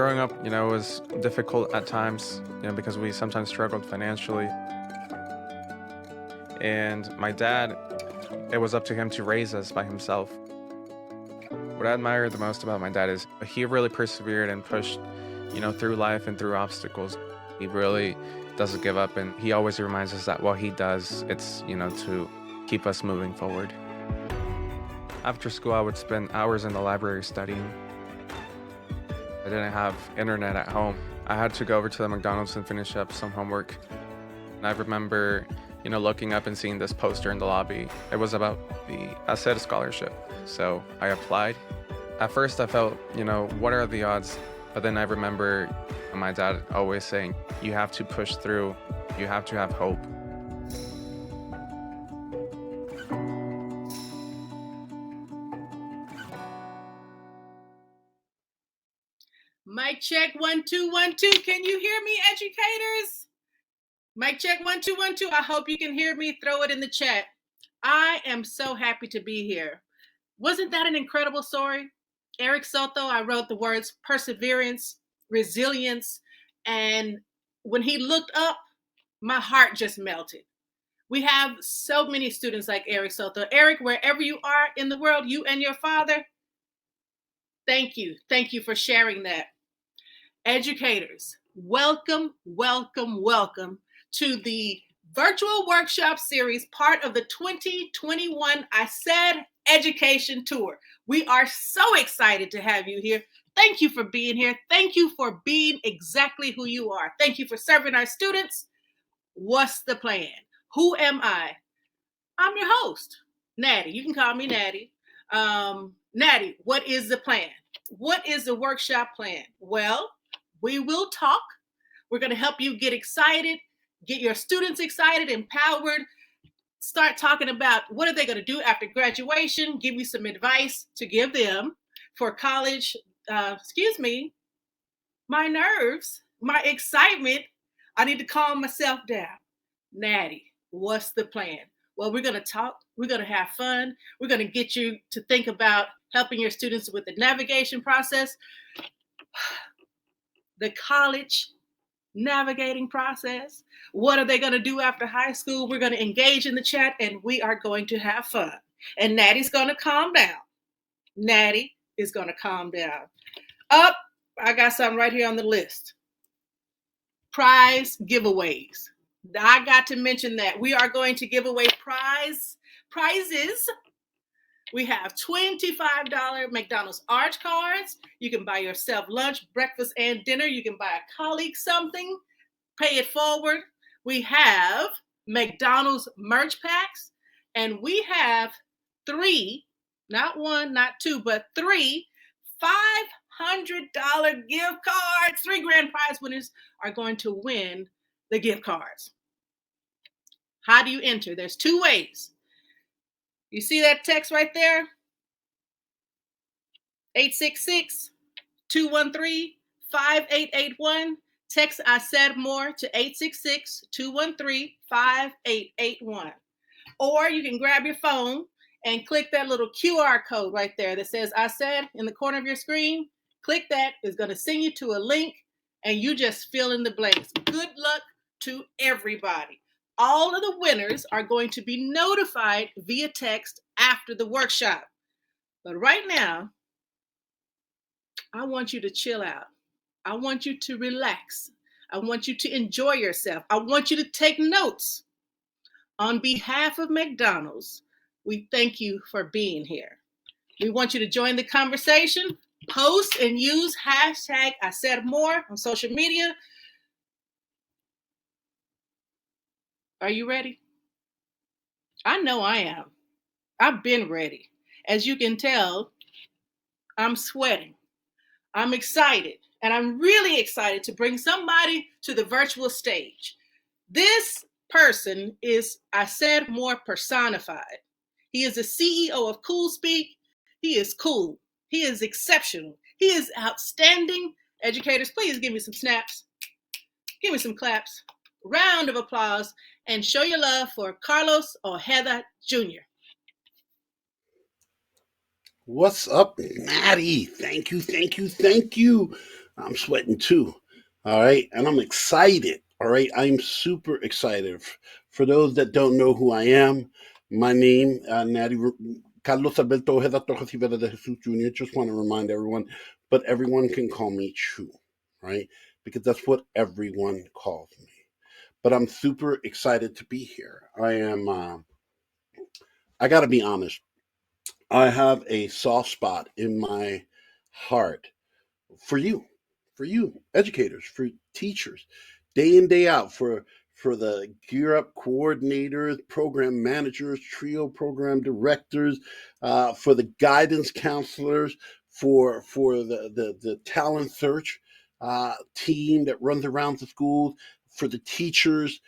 Growing up, was difficult at times, because we sometimes struggled financially. And my dad, it was up to him to raise us by himself. What I admire the most about my dad is he really persevered and pushed, through life and through obstacles. He really doesn't give up, and he always reminds us that what he does, it's, to keep us moving forward. After school, I would spend hours in the library studying. I didn't have internet at home. I had to go over to the McDonald's and finish up some homework. And I remember, looking up and seeing this poster in the lobby. It was about the HACER scholarship. So I applied. At first I felt, what are the odds? But then I remember my dad always saying, you have to push through. You have to have hope. Mic check 1 2 1 2. Can you hear me, educators? Mic check 1 2 1 2. I hope you can hear me. Throw it in the chat. I am so happy to be here. Wasn't that an incredible story? Eric Soto, I wrote the words perseverance, resilience, and when he looked up, my heart just melted. We have so many students like Eric Soto. Eric, wherever you are in the world, you and your father, thank you. Thank you for sharing that. Educators, welcome, welcome, welcome to the virtual workshop series, part of the 2021 HACER Education Tour. We are so excited to have you here. Thank you for being here. Thank you for being exactly who you are. Thank you for serving our students. What's the plan? Who am I? I'm your host, Natty. You can call me Natty. Natty, what is the plan? What is the workshop plan? Well, we will talk. We're going to help you get excited, get your students excited, empowered, start talking about what are they going to do after graduation, give you some advice to give them for college. My nerves, my excitement. I need to calm myself down. Natty, what's the plan? Well, we're going to talk. We're going to have fun. We're going to get you to think about helping your students with the navigation process, the college navigating process. What are they going to do after high school? We're going to engage in the chat and we are going to have fun. And Natty's going to calm down. Natty is going to calm down. Up, I got something right here on the list. Prize giveaways. I got to mention that. We are going to give away prizes. We have $25 McDonald's Arch cards. You can buy yourself lunch, breakfast, and dinner. You can buy a colleague something, pay it forward. We have McDonald's merch packs, and we have 3, not 1, not 2, but 3 $500 gift cards. 3 grand prize winners are going to win the gift cards. How do you enter? There's 2 ways. You see that text right there? 866-213-5881. Text I said more to 866-213-5881. Or you can grab your phone and click that little QR code right there that says I said in the corner of your screen. Click that. It's going to send you to a link and you just fill in the blanks. Good luck to everybody. All of the winners are going to be notified via text after the workshop. But right now, I want you to chill out. I want you to relax. I want you to enjoy yourself. I want you to take notes. On behalf of McDonald's, we thank you for being here. We want you to join the conversation, post and use hashtag I said more on social media. Are you ready? I know I am. I've been ready. As you can tell, I'm sweating. I'm excited. And I'm really excited to bring somebody to the virtual stage. This person is, I said more personified. He is the CEO of Cool Speak. He is cool. He is exceptional. He is outstanding. Educators, please give me some snaps. Give me some claps. Round of applause and show your love for Carlos Ojeda Jr. What's up, Natty? Thank you. I'm sweating too. All right. And I'm excited. All right. I'm super excited. For those that don't know who I am, my name, Carlos Alberto Ojeda Torres Rivera de Jesus Jr. Just want to remind everyone, but everyone can call me Chu, right? Because that's what everyone calls me. But I'm super excited to be here. I got to be honest, I have a soft spot in my heart for you, for you, educators, for teachers, day in, day out, for the Gear Up coordinators, program managers, trio program directors, for the guidance counselors, for the talent search team that runs around the schools, for the teachers,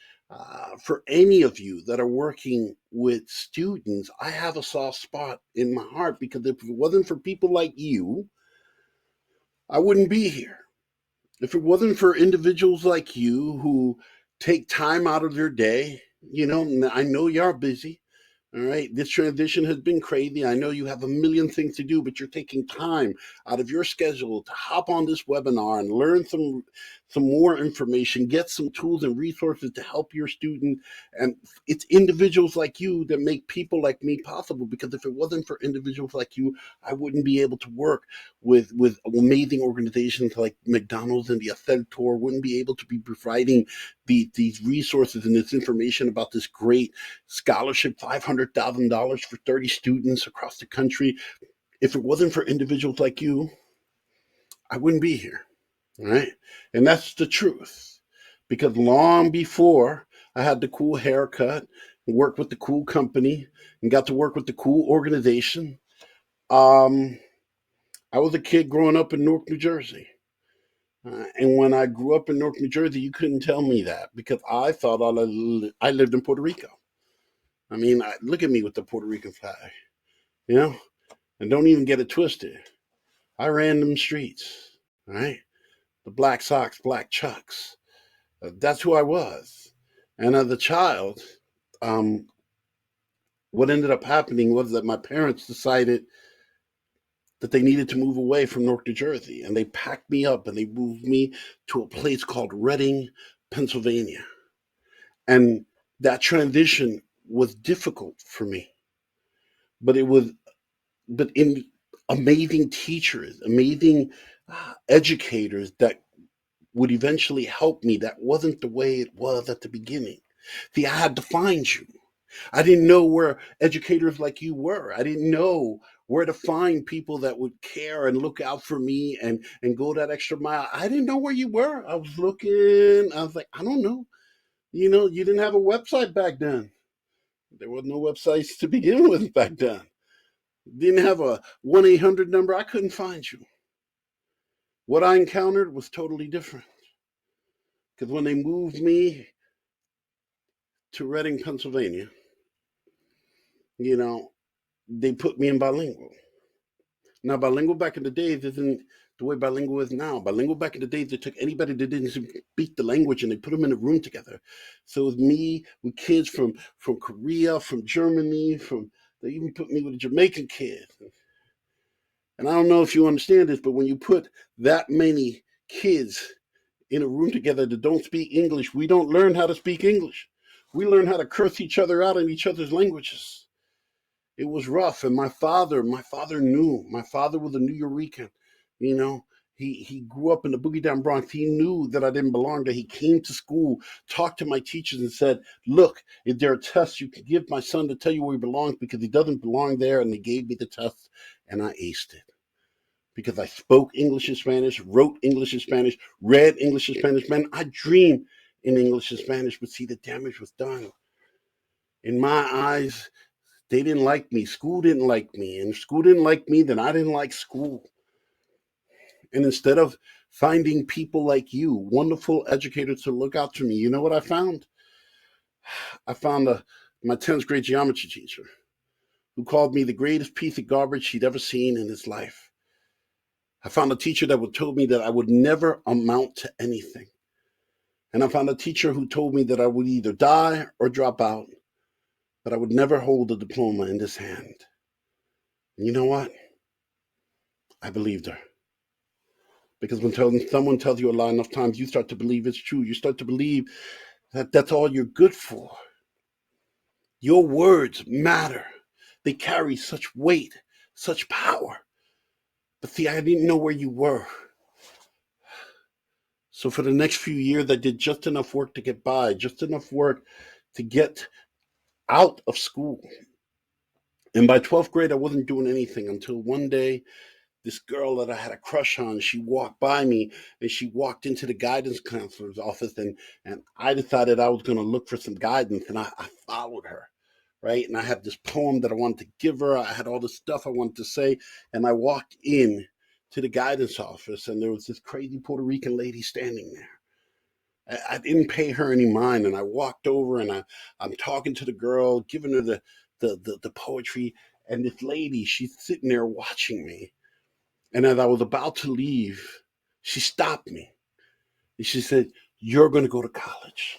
for any of you that are working with students. I have a soft spot in my heart because if it wasn't for people like you, I wouldn't be here. If it wasn't for individuals like you who take time out of their day, I know you're busy. All right. This transition has been crazy. I know you have a million things to do, but you're taking time out of your schedule to hop on this webinar and learn some more information, get some tools and resources to help your student. And it's individuals like you that make people like me possible. Because if it wasn't for individuals like you, I wouldn't be able to work with amazing organizations like McDonald's and the Excel Tour. Wouldn't be able to be providing these resources and this information about this great scholarship, $500,000 for 30 students across the country. If it wasn't for individuals like you, I wouldn't be here. Right? And that's the truth. Because long before I had the cool haircut and worked with the cool company and got to work with the cool organization, um, I was a kid growing up in Newark, New Jersey. And when I grew up in Newark, New Jersey, you couldn't tell me that because I thought I lived in Puerto Rico. I mean, look at me with the Puerto Rican flag, you know? And don't even get it twisted. I ran them streets, right? The black socks, black chucks. That's who I was. And as a child, um, what ended up happening was that my parents decided that they needed to move away from Newark, New Jersey. And they packed me up and they moved me to a place called Reading, Pennsylvania. And that transition was difficult for me. But in amazing teachers, amazing educators that would eventually help me. That wasn't the way it was at the beginning. See, I had to find you. I didn't know where educators like you were. I didn't know where to find people that would care and look out for me and go that extra mile. I didn't know where you were. I was looking. I was like, I don't know. You didn't have a website back then. There was no websites to begin with back then. Didn't have a 1-800 number. I couldn't find you. What I encountered was totally different. Because when they moved me to Reading, Pennsylvania, you know, they put me in bilingual. Now, bilingual back in the days isn't the way bilingual is now. Bilingual back in the days, they took anybody that didn't speak the language and they put them in a room together. So it was me with kids from Korea, from Germany, they even put me with a Jamaican kid. And I don't know if you understand this, but when you put that many kids in a room together that don't speak English, we don't learn how to speak English. We learn how to curse each other out in each other's languages. It was rough, and my father knew. My father was a New Eurekan, you know. He grew up in the boogie down Bronx. He knew that I didn't belong there. He came to school, talked to my teachers, and said, "Look, is there a test you can give my son to tell you where he belongs because he doesn't belong there?" And they gave me the test, and I aced it because I spoke English and Spanish, wrote English and Spanish, read English and Spanish. Man, I dream in English and Spanish, but see, the damage was done. In my eyes, they didn't like me. School didn't like me. And if school didn't like me, then I didn't like school. And instead of finding people like you, wonderful educators to look out for me, you know what I found? I found my 10th grade geometry teacher who called me the greatest piece of garbage he'd ever seen in his life. I found a teacher that would told me that I would never amount to anything. And I found a teacher who told me that I would either die or drop out, but I would never hold a diploma in this hand. And you know what? I believed her. Because when someone tells you a lie enough times, you start to believe it's true. You start to believe that that's all you're good for. Your words matter. They carry such weight, such power. But see, I didn't know where you were. So for the next few years, I did just enough work to get by, just enough work to get out of school. And by 12th grade, I wasn't doing anything until one day, this girl that I had a crush on, she walked by me and she walked into the guidance counselor's office, and I decided I was going to look for some guidance, and I followed her. Right. And I had this poem that I wanted to give her. I had all this stuff I wanted to say. And I walked in to the guidance office, and there was this crazy Puerto Rican lady standing there. I didn't pay her any mind. And I walked over, and I'm talking to the girl, giving her the poetry. And this lady, she's sitting there watching me. And as I was about to leave, she stopped me. And she said, "You're going to go to college."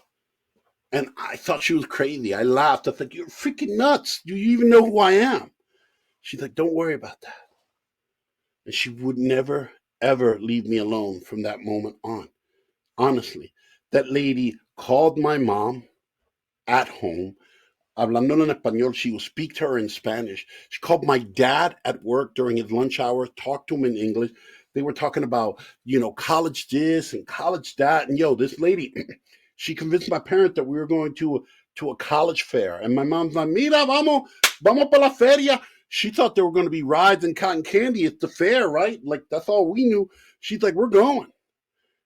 And I thought she was crazy. I laughed. I thought, "You're freaking nuts. Do you even know who I am?" She's like, "Don't worry about that." And she would never, ever leave me alone from that moment on. Honestly, that lady called my mom at home, hablando en español. She would speak to her in Spanish. She called my dad at work during his lunch hour, talked to him in English. They were talking about, college this and college that. And this lady, she convinced my parents that we were going to a college fair. And my mom's like, "Mira, vamos para la feria." She thought there were going to be rides and cotton candy at the fair, right? Like, that's all we knew. She's like, "We're going."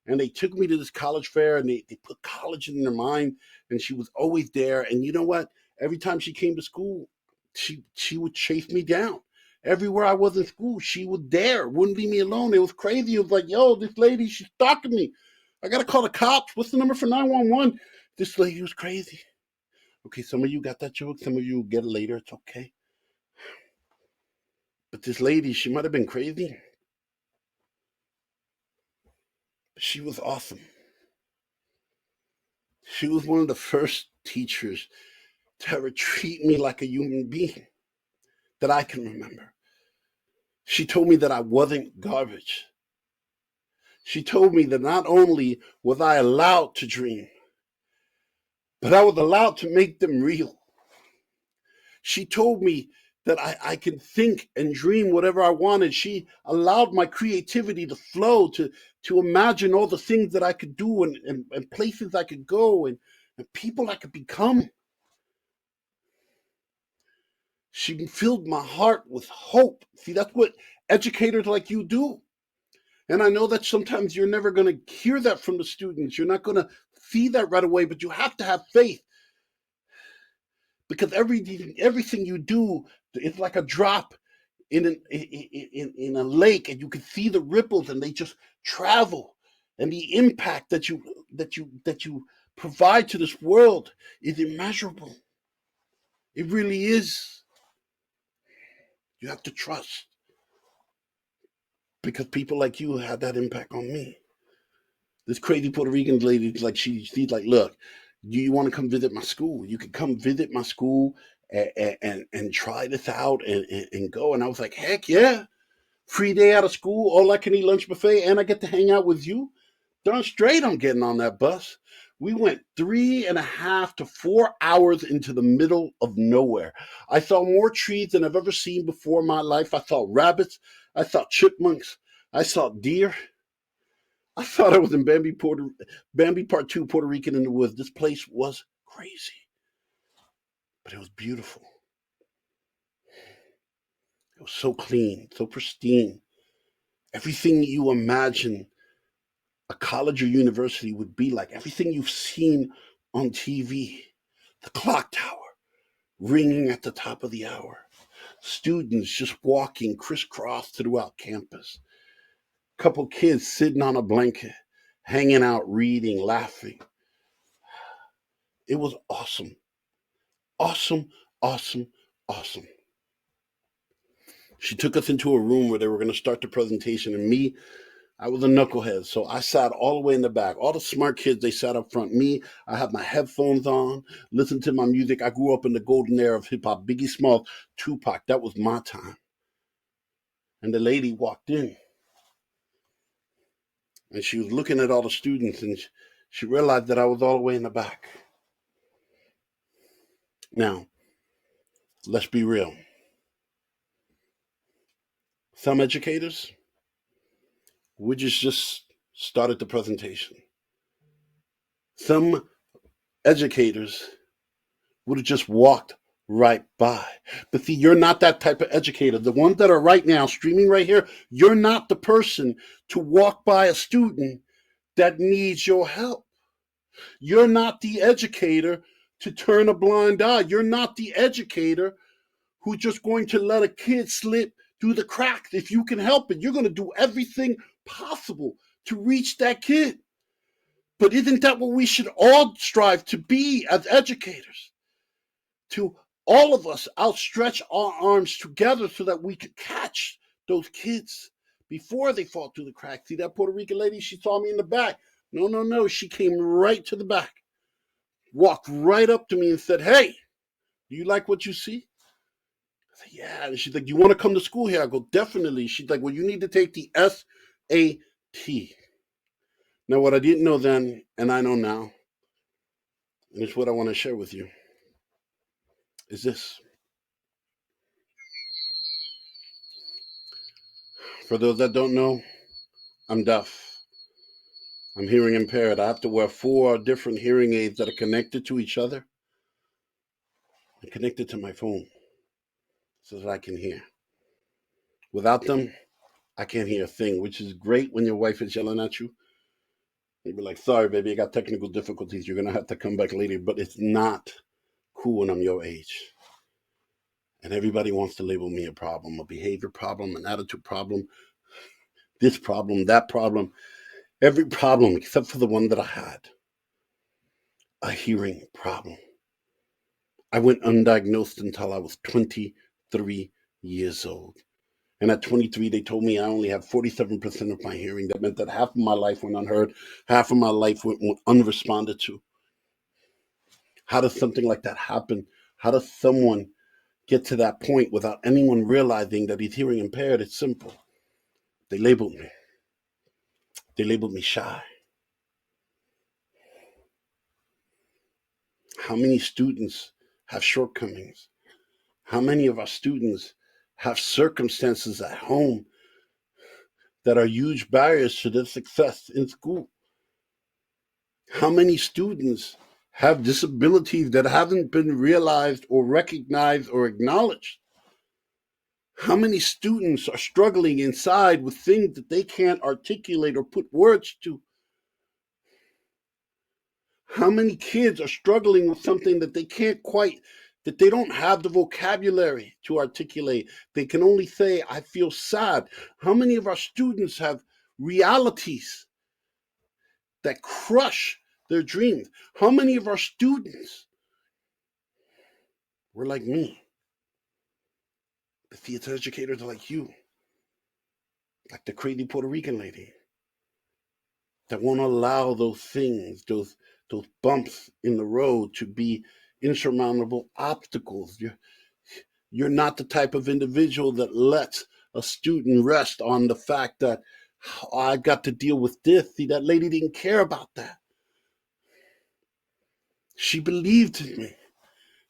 And they took me to this college fair, and they put college in their mind, and she was always there. And you know what? Every time she came to school, she would chase me down. Everywhere I was in school, she was there, wouldn't leave me alone. It was crazy. It was like, "Yo, this lady, she's stalking me. I gotta call the cops. What's the number for 911?" This lady was crazy. Okay, some of you got that joke, some of you will get it later. It's okay. But this lady, she might have been crazy, but she was awesome. She was one of the first teachers to ever treat me like a human being that I can remember. She told me that I wasn't garbage. She told me that not only was I allowed to dream, but I was allowed to make them real. She told me that I can think and dream whatever I wanted. She allowed my creativity to flow, to imagine all the things that I could do, and places I could go, and people I could become. She filled my heart with hope. See, that's what educators like you do. And I know that sometimes you're never going to hear that from the students. You're not going to see that right away, but you have to have faith, because everything you do is like a drop in a lake, and you can see the ripples, and they just travel. And the impact that you provide to this world is immeasurable. It really is. You have to trust, because people like you had that impact on me. This crazy Puerto Rican lady, like, she's like, "Look, do you want to come visit my school? You can come visit my school and try this out, and go." And I was like, "Heck yeah. Free day out of school, all I can eat lunch buffet, and I get to hang out with you. Darn straight I'm getting on that bus." We went 3.5 to 4 hours into the middle of nowhere. I saw more trees than I've ever seen before in my life. I saw rabbits. I saw chipmunks. I saw deer. I thought I was in Bambi Part 2, Puerto Rican in the woods. This place was crazy, but it was beautiful. It was so clean, so pristine. Everything you imagine a college or university would be like, everything you've seen on TV. The clock tower ringing at the top of the hour, students just walking crisscross throughout campus, couple kids sitting on a blanket, hanging out, reading, laughing. It was awesome. Awesome, awesome, awesome. She took us into a room where they were going to start the presentation, and me, I was a knucklehead, so I sat all the way in the back. All the smart kids, they sat up front. Me, I had my headphones on, listened to my music. I grew up in the golden era of hip hop. Biggie Smalls, Tupac, that was my time. And the lady walked in. And she was looking at all the students, and she realized that I was all the way in the back. Now, let's be real. Some educators would just started the presentation. Some educators would have just walked right by. But see, you're not that type of educator. The ones that are right now streaming right here, you're not the person to walk by a student that needs your help. You're not the educator to turn a blind eye. You're not the educator who's just going to let a kid slip through the cracks. If you can help it, you're going to do everything possible to reach that kid. But isn't that what we should all strive to be as educators? To all of us outstretch our arms together so that we could catch those kids before they fall through the cracks. See that Puerto Rican lady? She saw me in the back. No. She came right to the back, walked right up to me and said, "Hey, do you like what you see?" I said, "Yeah." And she's like, "You want to come to school here?" I go, "Definitely." She's like, "Well, you need to take the SAT. Now, what I didn't know then, and I know now, and it's what I want to share with you, is this. For those that don't know, I'm deaf. I'm hearing impaired. I have to wear 4 different hearing aids that are connected to each other and connected to my phone so that I can hear. Without them, I can't hear a thing, which is great when your wife is yelling at you. You'd be like, "Sorry, baby, I got technical difficulties. You're going to have to come back later." But it's not cool when I'm your age. And everybody wants to label me a problem, a behavior problem, an attitude problem, this problem, that problem, every problem except for the one that I had, a hearing problem. I went undiagnosed until I was 23 years old. And at 23, they told me I only have 47% of my hearing. That meant that half of my life went unheard, half of my life went unresponded to. How does something like that happen? How does someone get to that point without anyone realizing that he's hearing impaired? It's simple. They labeled me. They labeled me shy. How many students have shortcomings? How many of our students have circumstances at home that are huge barriers to their success in school? How many students have disabilities that haven't been realized or recognized or acknowledged? How many students are struggling inside with things that they can't articulate or put words to? How many kids are struggling with something that they can't quite, that they don't have the vocabulary to articulate? They can only say, "I feel sad." How many of our students have realities that crush their dreams? How many of our students were like me? The theater educators are like you, like the crazy Puerto Rican lady that won't allow those things, those bumps in the road to be insurmountable obstacles. You're not the type of individual that lets a student rest on the fact that, "Oh, I got to deal with this." See, that lady didn't care about that. She believed in me.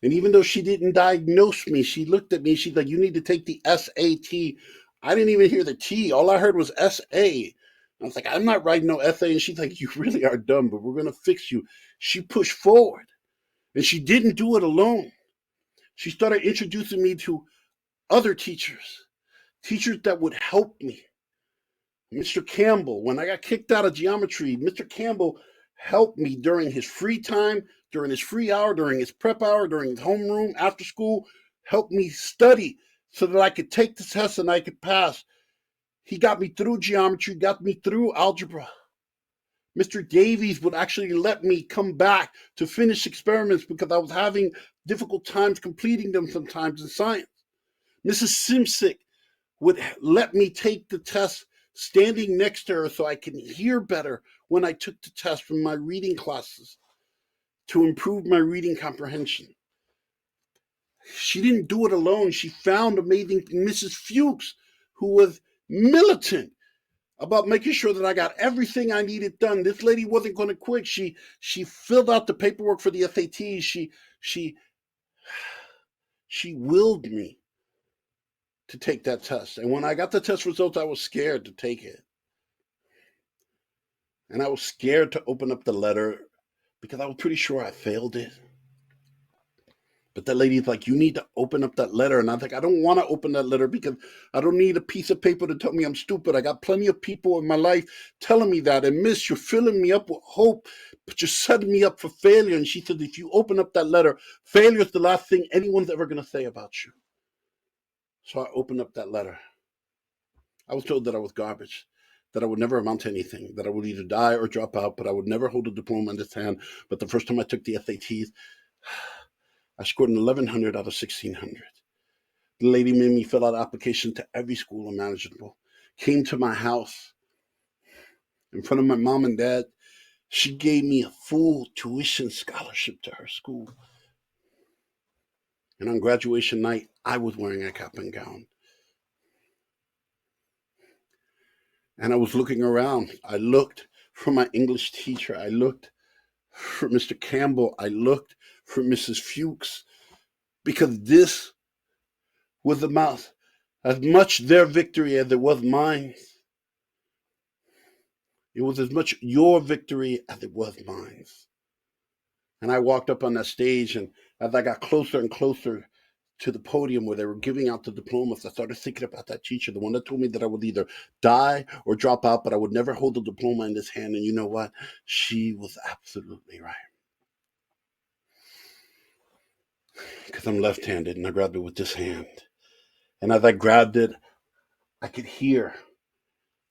And even though she didn't diagnose me, she looked at me. She's like, "You need to take the SAT." I didn't even hear the T. All I heard was SA. I was like, "I'm not writing no essay." And she's like, "You really are dumb, but we're going to fix you." She pushed forward. And she didn't do it alone. She started introducing me to other teachers, teachers that would help me. Mr. Campbell, when I got kicked out of geometry, Mr. Campbell helped me during his free time, during his free hour, during his prep hour, during his homeroom, after school, helped me study so that I could take the test and I could pass. He got me through geometry, got me through algebra. Mr. Davies would actually let me come back to finish experiments because I was having difficult times completing them sometimes in science. Mrs. Simsick would let me take the test standing next to her so I can hear better when I took the test from my reading classes to improve my reading comprehension. She didn't do it alone. She found amazing Mrs. Fuchs, who was militant about making sure that I got everything I needed done. This lady wasn't going to quit. She filled out the paperwork for the SATs. She willed me to take that test. And when I got the test results, I was scared to take it. And I was scared to open up the letter because I was pretty sure I failed it. But that lady's like, you need to open up that letter. And I was like, I don't want to open that letter because I don't need a piece of paper to tell me I'm stupid. I got plenty of people in my life telling me that. And miss, you're filling me up with hope, but you're setting me up for failure. And she said, if you open up that letter, failure is the last thing anyone's ever going to say about you. So I opened up that letter. I was told that I was garbage, that I would never amount to anything, that I would either die or drop out, but I would never hold a diploma in this hand. But the first time I took the SATs, I scored an 1100 out of 1600. The lady made me fill out an application to every school imaginable, came to my house in front of my mom and dad. She gave me a full tuition scholarship to her school. And on graduation night, I was wearing a cap and gown. And I was looking around. I looked for my English teacher. I looked for Mr. Campbell. I looked for Mrs. Fuchs, because this was about as much their victory as it was mine. It was as much your victory as it was mine. And I walked up on that stage, and as I got closer and closer to the podium where they were giving out the diplomas, I started thinking about that teacher, the one that told me that I would either die or drop out, but I would never hold the diploma in this hand. And you know what? She was absolutely right. Because I'm left-handed, and I grabbed it with this hand. And as I grabbed it, I could hear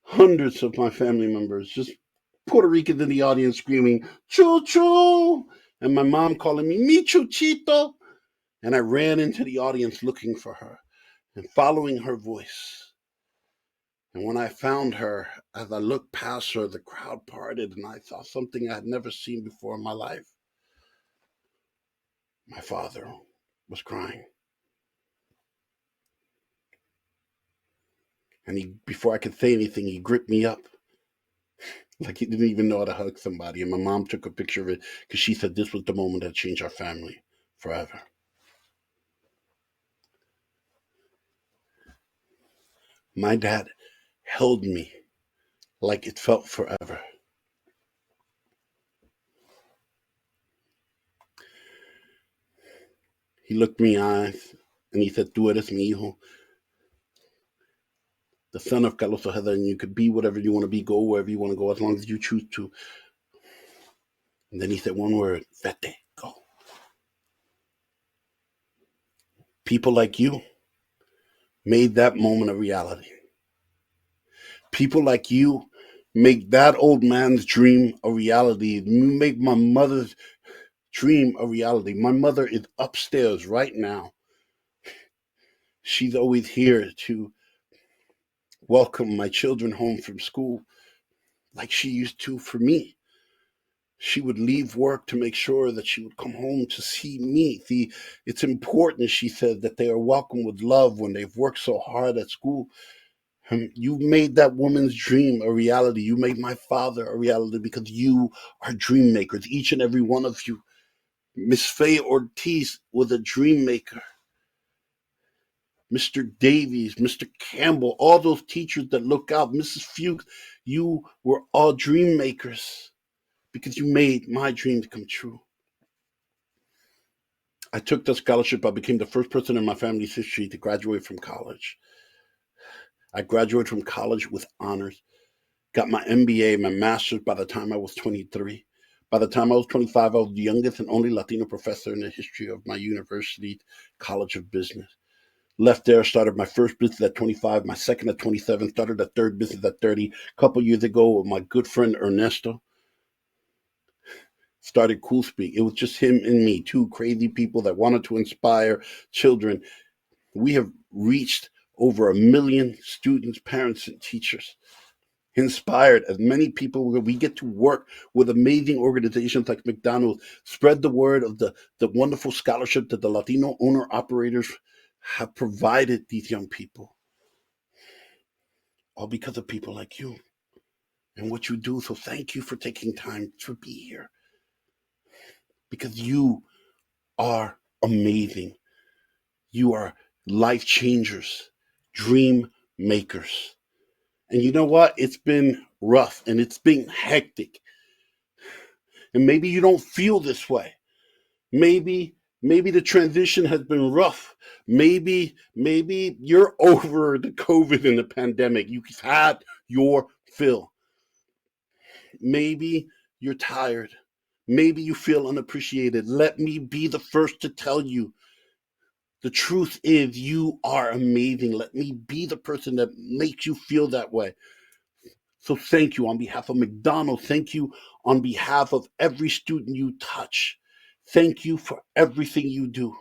hundreds of my family members, just Puerto Ricans in the audience, screaming, "Choo-choo!" And my mom calling me, "Mi chuchito!" And I ran into the audience looking for her and following her voice. And when I found her, as I looked past her, the crowd parted, and I saw something I had never seen before in my life. My father was crying. And before I could say anything, he gripped me up like he didn't even know how to hug somebody. And my mom took a picture of it because she said this was the moment that changed our family forever. My dad held me like it felt forever. He looked me in the eyes and he said, "Tú eres mi hijo, the son of Carlos Ojeda, and you could be whatever you want to be, go wherever you want to go, as long as you choose to." And then he said one word, "Vete, go." People like you made that moment a reality. People like you make that old man's dream a reality. You make my mother's dream a reality. My mother is upstairs right now. She's always here to welcome my children home from school like she used to for me. She would leave work to make sure that she would come home to see me. It's important, she said, that they are welcomed with love when they've worked so hard at school. You made that woman's dream a reality. You made my father a reality because you are dream makers, each and every one of you. Miss Faye Ortiz was a dream maker. Mr. Davies, Mr. Campbell, all those teachers that look out, Mrs. Fuchs, you were all dream makers because you made my dreams come true. I took the scholarship. I became the first person in my family's history to graduate from college. I graduated from college with honors, got my MBA, my master's by the time I was 23. By the time I was 25, I was the youngest and only Latino professor in the history of my university, College of Business. Left there, started my first business at 25, my second at 27, started a third business at 30. A couple years ago with my good friend Ernesto, started Cool Speak. It was just him and me, two crazy people that wanted to inspire children. We have reached over 1 million students, parents, and teachers. Inspired as many people. We get to work with amazing organizations like McDonald's, spread the word of the wonderful scholarship that the Latino owner operators have provided these young people. All because of people like you. and what you do. So thank you for taking time to be here, because you are amazing. You are life changers, dream makers. And you know what? It's been rough and it's been hectic. And maybe you don't feel this way. Maybe the transition has been rough. Maybe you're over the COVID and the pandemic. You've had your fill. Maybe you're tired. Maybe you feel unappreciated. Let me be the first to tell you, the truth is you are amazing. Let me be the person that makes you feel that way. So thank you on behalf of McDonald's. Thank you on behalf of every student you touch. Thank you for everything you do.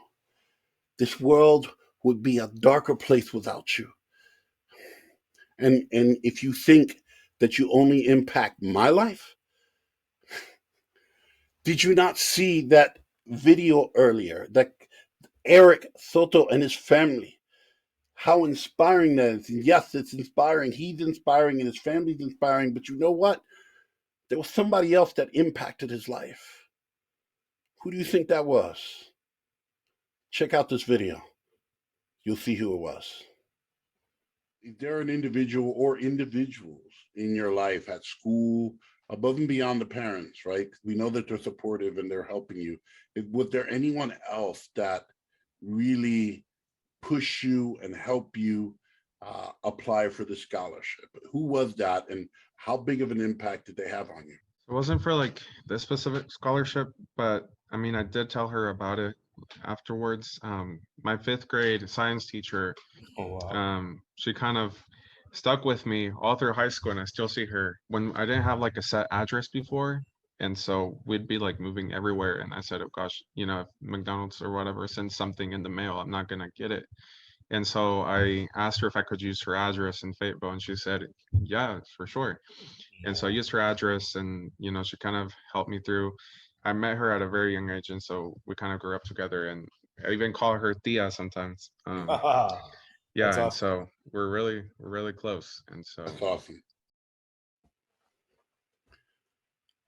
This world would be a darker place without you. And if you think that you only impact my life, did you not see that video earlier that Eric Soto and his family, how inspiring that is? And yes, it's inspiring. He's inspiring and his family's inspiring. But you know what? There was somebody else that impacted his life. Who do you think that was? Check out this video. You'll see who it was. Is there an individual or individuals in your life at school, above and beyond the parents, right? We know that they're supportive and they're helping you. Was there anyone else that really push you and help you apply for the scholarship? Who was that, and how big of an impact did they have on you? It wasn't for like this specific scholarship, but I mean, I did tell her about it afterwards. My fifth grade science teacher, Oh, wow. she kind of stuck with me all through high school, and I still see her when I didn't have like a set address before. And so we'd be like moving everywhere. And I said, oh gosh, you know, if McDonald's or whatever sends something in the mail, I'm not gonna get it. And so I asked her if I could use her address in Fayetteville, and she said, yeah, for sure. And so I used her address, and you know, she kind of helped me through. I met her at a very young age, and so we kind of grew up together, and I even call her Tia sometimes. That's Yeah, and awesome. so we're really close. And so That's awesome.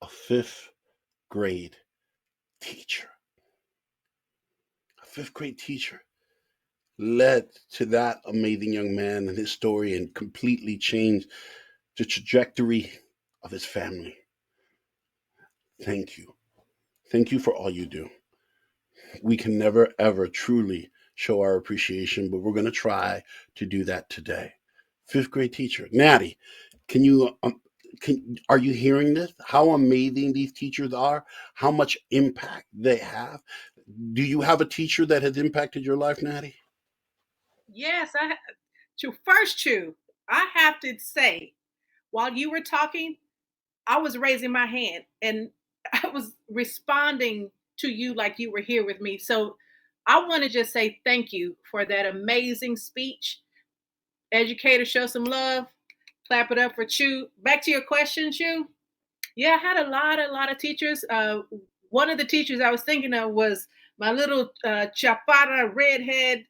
A fifth grade teacher. A fifth grade teacher led to that amazing young man and his story and completely changed the trajectory of his family. Thank you. Thank you for all you do. We can never, ever truly show our appreciation, but we're going to try to do that today. Fifth grade teacher, Natty, can you, are you hearing this? How amazing these teachers are, how much impact they have. Do you have a teacher that has impacted your life, Natty? Yes, Chew. I have to say, while you were talking, I was raising my hand and I was responding to you like you were here with me. So I want to just say thank you for that amazing speech. Educator, show some love. Clap it up for Chew. Back to your question, Chew. Yeah, I had a lot of teachers. One of the teachers I was thinking of was my little chaparra redhead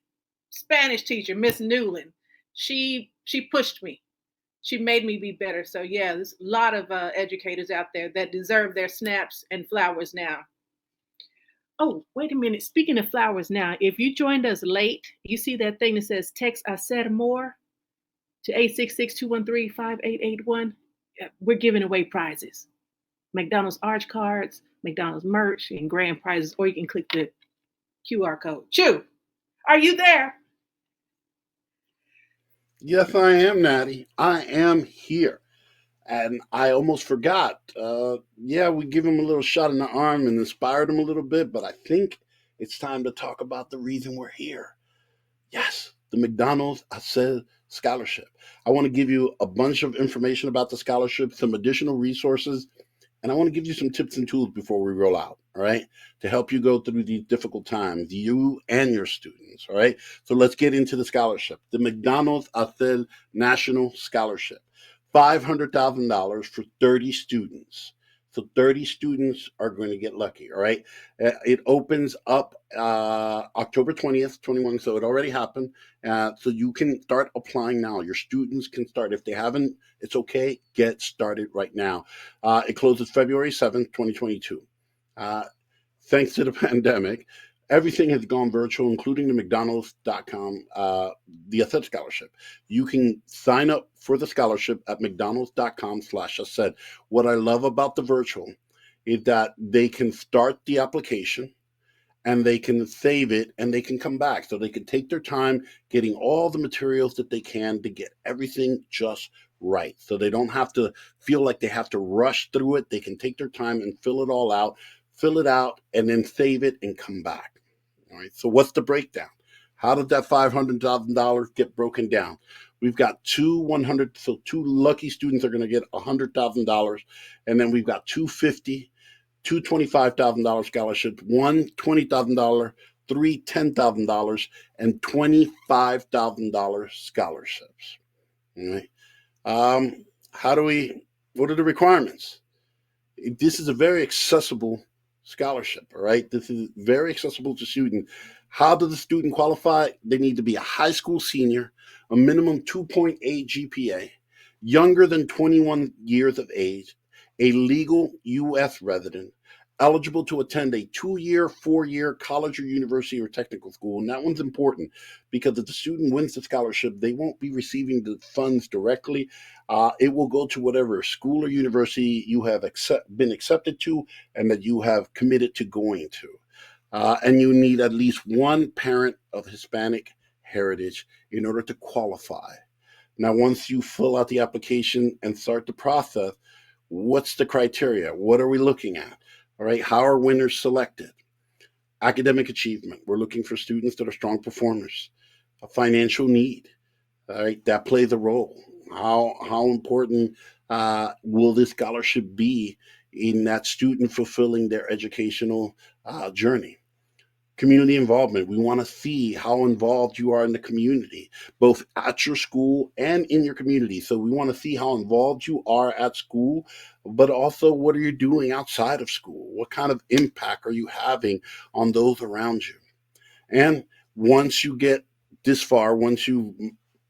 Spanish teacher, Miss Newland. She pushed me. She made me be better. So yeah, there's a lot of educators out there that deserve their snaps and flowers now. Oh, wait a minute. Speaking of flowers now, if you joined us late, you see that thing that says text HACER more to 866-213-5881. We're giving away prizes. McDonald's Arch cards, McDonald's merch, and grand prizes, or you can click the QR code. Chew, are you there? Yes, I am, Natty. I am here. And I almost forgot. Yeah, we give him a little shot in the arm and inspired him a little bit, but I think it's time to talk about the reason we're here. Yes, the McDonald's HACER Scholarship. I want to give you a bunch of information about the scholarship, some additional resources, and I want to give you some tips and tools before we roll out, all right, to help you go through these difficult times, you and your students, all right? So let's get into the scholarship. The McDonald's HACER National Scholarship. $500,000 for 30 students. So 30 students are going to get lucky. All right. It opens up October 20th, 21. So it already happened. So you can start applying now. Your students can start. If they haven't, it's okay. Get started right now. It closes February 7th, 2022. Thanks to the pandemic, everything has gone virtual, including the McDonald's.com, the Ascent Scholarship. You can sign up for the scholarship at McDonald's.com/Ascent. What I love about the virtual is that they can start the application and they can save it and they can come back. So they can take their time getting all the materials that they can to get everything just right. So they don't have to feel like they have to rush through it. They can take their time and fill it out, and then save it and come back. All right. So what's the breakdown? How did that $500,000 get broken down? We've got two lucky students are going to get $100,000, and then we've got 250, two $25,000 scholarships, one $20,000, three $10,000, and $25,000 scholarships. All right. What are the requirements? This is a very accessible scholarship. All right. This is very accessible to students. How does the student qualify? They need to be a high school senior, a minimum 2.8 GPA, younger than 21 years of age, a legal U.S. resident, eligible to attend a 2-year, 4-year college or university or technical school. And that one's important because if the student wins the scholarship, they won't be receiving the funds directly. It will go to whatever school or university you have been accepted to and that you have committed to going to. And you need at least one parent of Hispanic heritage in order to qualify. Now, once you fill out the application and start the process, what's the criteria? What are we looking at? All right, how are winners selected? Academic achievement. We're looking for students that are strong performers. A financial need. All right, that plays a role. How important will this scholarship be in that student fulfilling their educational journey? Community involvement. We want to see how involved you are in the community, both at your school and in your community. So we want to see how involved you are at school, but also what are you doing outside of school? What kind of impact are you having on those around you? And once you get this far, once you've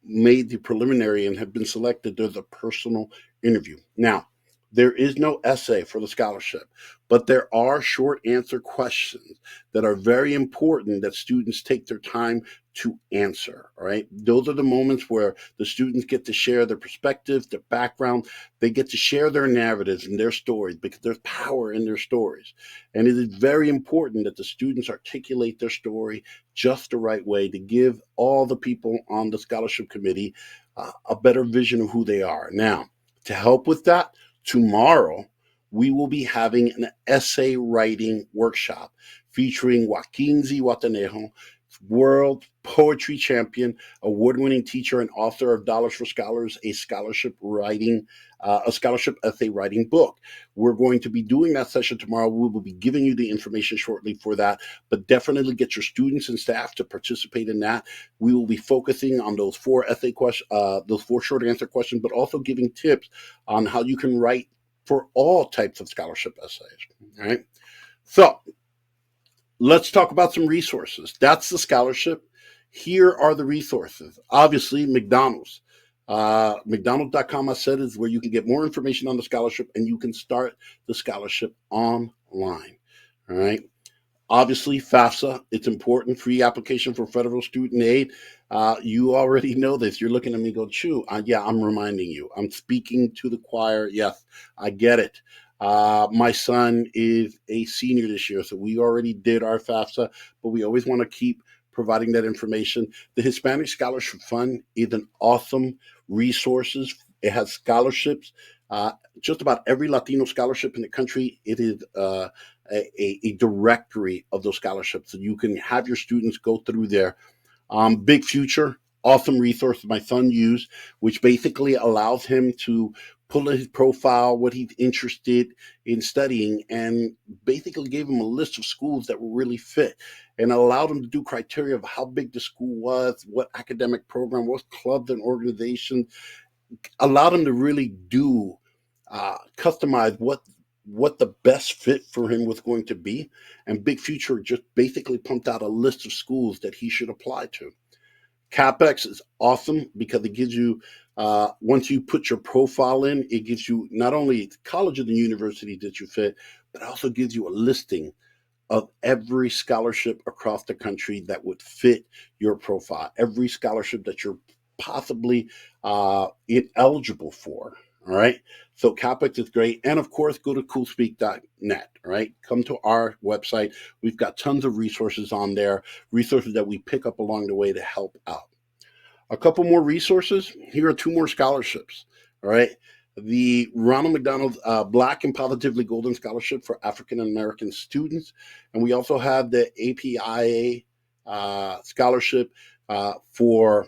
made the preliminary and have been selected, there's a personal interview. Now, there is no essay for the scholarship, but there are short answer questions that are very important that students take their time to answer. All right. Those are the moments where the students get to share their perspectives, their background. They get to share their narratives and their stories because there's power in their stories. And it is very important that the students articulate their story just the right way to give all the people on the scholarship committee a better vision of who they are. Now, to help with that, tomorrow, we will be having an essay writing workshop featuring Joaquin Z. Guatanejo, world poetry champion, award-winning teacher and author of Dollars for Scholars, a scholarship essay writing book. We're going to be doing that session tomorrow. We will be giving you the information shortly for that, but definitely get your students and staff to participate in that. We will be focusing on those 4 essay questions, those 4 short answer questions, but also giving tips on how you can write for all types of scholarship essays. All right. So let's talk about some resources. That's the scholarship. Here are the resources. Obviously, McDonald's. McDonald's.com, I said, is where you can get more information on the scholarship and you can start the scholarship online. All right. Obviously, FAFSA, it's important, free application for federal student aid. You already know this. You're looking at me go, Chew, yeah, I'm reminding you. I'm speaking to the choir. Yes, I get it. My son is a senior this year, so we already did our FAFSA, but we always want to keep providing that information. The Hispanic Scholarship Fund is an awesome resource. It has scholarships. Just about every Latino scholarship in the country, it is a directory of those scholarships. So you can have your students go through there. Big Future, awesome resource my son used, which basically allows him to pull his profile, what he's interested in studying, and basically gave him a list of schools that were really fit and allowed him to do criteria of how big the school was, what academic program, what clubs and organizations, allowed him to really do customize what what the best fit for him was going to be. And Big Future just basically pumped out a list of schools that he should apply to. CapEx is awesome because it gives you, once you put your profile in, it gives you not only the college and the university that you fit, but also gives you a listing of every scholarship across the country that would fit your profile, every scholarship that you're possibly eligible for. All right. So CapEx is great. And of course, go to coolspeak.net. All right. Come to our website. We've got tons of resources on there, resources that we pick up along the way to help out. A couple more resources. Here are 2 more scholarships. All right. The Ronald McDonald Black and Positively Golden Scholarship for African American students. And we also have the APIA scholarship for